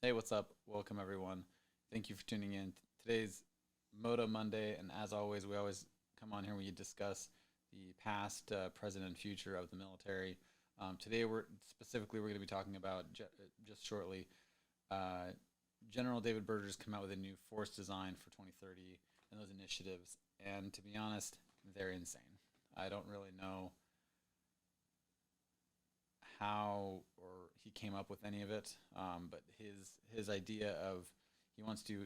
Hey, what's up? Welcome, everyone. Thank you for tuning in. Today's MOTO Monday, and as always, we always come on here and we discuss the past, present, and future of the military. Today, we're going to be talking about just shortly. Uh, General David Berger's come out with a new force design for 2030 and those initiatives, and to be honest, they're insane. I don't really know how or he came up with any of it. But his idea of he wants to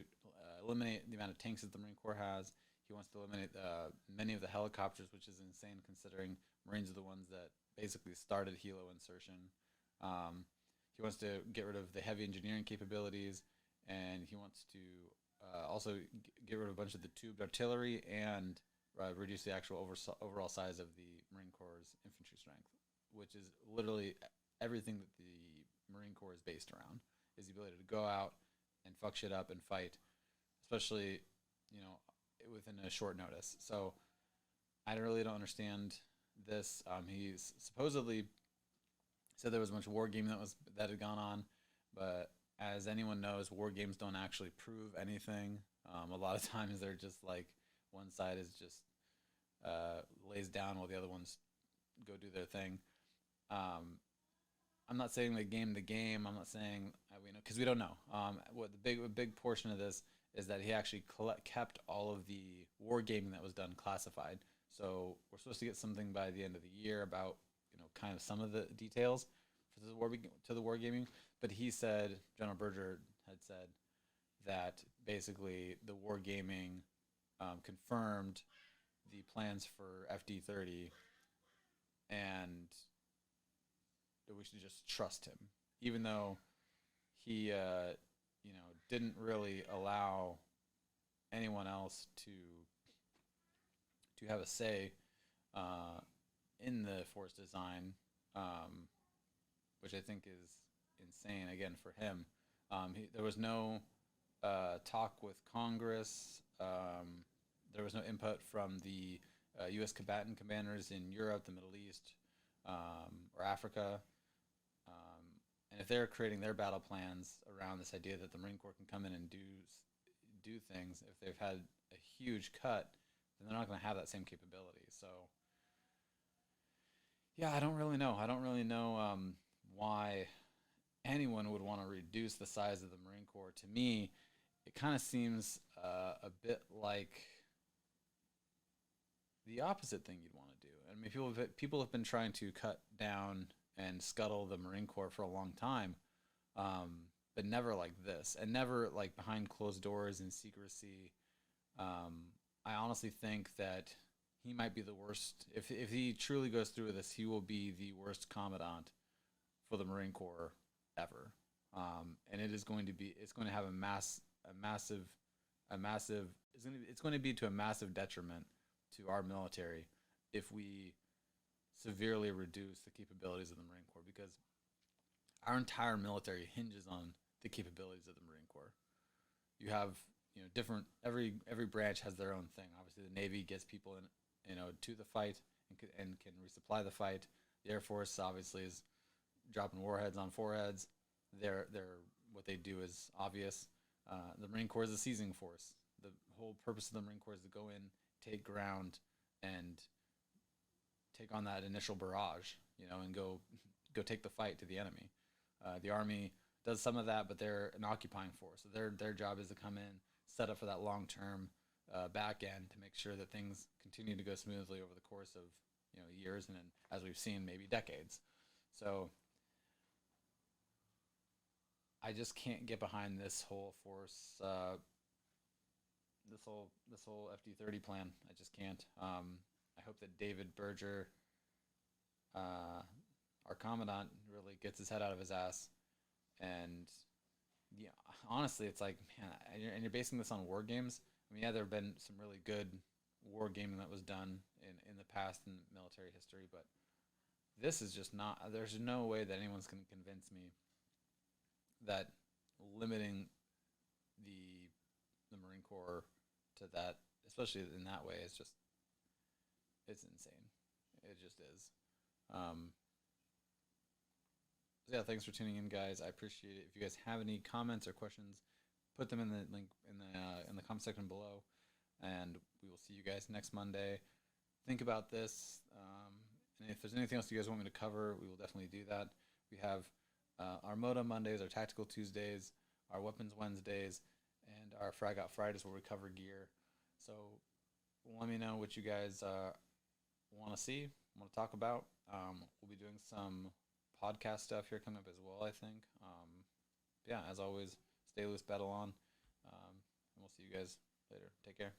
eliminate the amount of tanks that the Marine Corps has. He wants to eliminate many of the helicopters, which is insane considering Marines are the ones that basically started helo insertion. Um, he wants to get rid of the heavy engineering capabilities, and he wants to also get rid of a bunch of the tubed artillery and reduce the actual overall size of the Marine Corps' infantry strength, which is literally everything that the Marine Corps is based around, is the ability to go out and fuck shit up and fight, especially, you know, within a short notice. So I really don't understand this. He's supposedly said there was a bunch of war gaming that had gone on, but as anyone knows, war games don't actually prove anything. A lot of times they're just like one side is just lays down while the other ones go do their thing. Um, I'm not saying they game the game. I'm not saying we know because we don't know. What the big portion of this is that he actually kept all of the war gaming that was done classified. So we're supposed to get something by the end of the year about kind of some of the details for the war gaming. But he said General Berger had said that basically the war gaming confirmed the plans for FD30 and that we should just trust him, even though he, didn't really allow anyone else to have a say in the force design, which I think is insane again for him. There was no talk with Congress. There was no input from the U.S. combatant commanders in Europe, the Middle East, or Africa. And if they're creating their battle plans around this idea that the Marine Corps can come in and do things, if they've had a huge cut, then they're not going to have that same capability. So, yeah, I don't really know. I don't really know why anyone would want to reduce the size of the Marine Corps. To me, it kind of seems a bit like the opposite thing you'd want to do. I mean, people have been trying to cut down and scuttle the Marine Corps for a long time, but never like this, and never like behind closed doors in secrecy. I honestly think that he might be the worst. If he truly goes through with this, he will be the worst commandant for the Marine Corps ever. And it's going to have a massive, it's going to be to a massive detriment to our military if we severely reduce the capabilities of the Marine Corps, because our entire military hinges on the capabilities of the Marine Corps. You have different every branch has their own thing. Obviously, the Navy gets people to the fight and can resupply the fight. The Air Force obviously is dropping warheads on foreheads. They're what they do is obvious. The Marine Corps is a seizing force. The whole purpose of the Marine Corps is to go in, take ground, and take on that initial barrage, and go take the fight to the enemy. The Army does some of that, but they're an occupying force. So their job is to come in, set up for that long term back end to make sure that things continue to go smoothly over the course of years and then, as we've seen, maybe decades. So I just can't get behind this whole force, this whole FD30 plan. I just can't. I hope that David Berger, our commandant, really gets his head out of his ass. And yeah, honestly, it's like, man, and you're basing this on war games. I mean, yeah, there have been some really good war gaming that was done in the past in military history, but this is just not. There's no way that anyone's going to convince me that limiting the the Marine Corps to that, especially in that way, is just it's insane. It just is. Um, Yeah, thanks for tuning in, guys. I appreciate it. If you guys have any comments or questions, put them in the link in the comment section below, and we will see you guys next Monday. Think about this, and if there's anything else you guys want me to cover, we will definitely do that. We have our MOTO Mondays, our Tactical Tuesdays, our Weapons Wednesdays, and our Frag Out Fridays where we cover gear. So let me know what you guys want to see, want to talk about. We'll be doing some podcast stuff here coming up as well, I think. Yeah, as always, stay loose, battle on, and we'll see you guys later. Take care.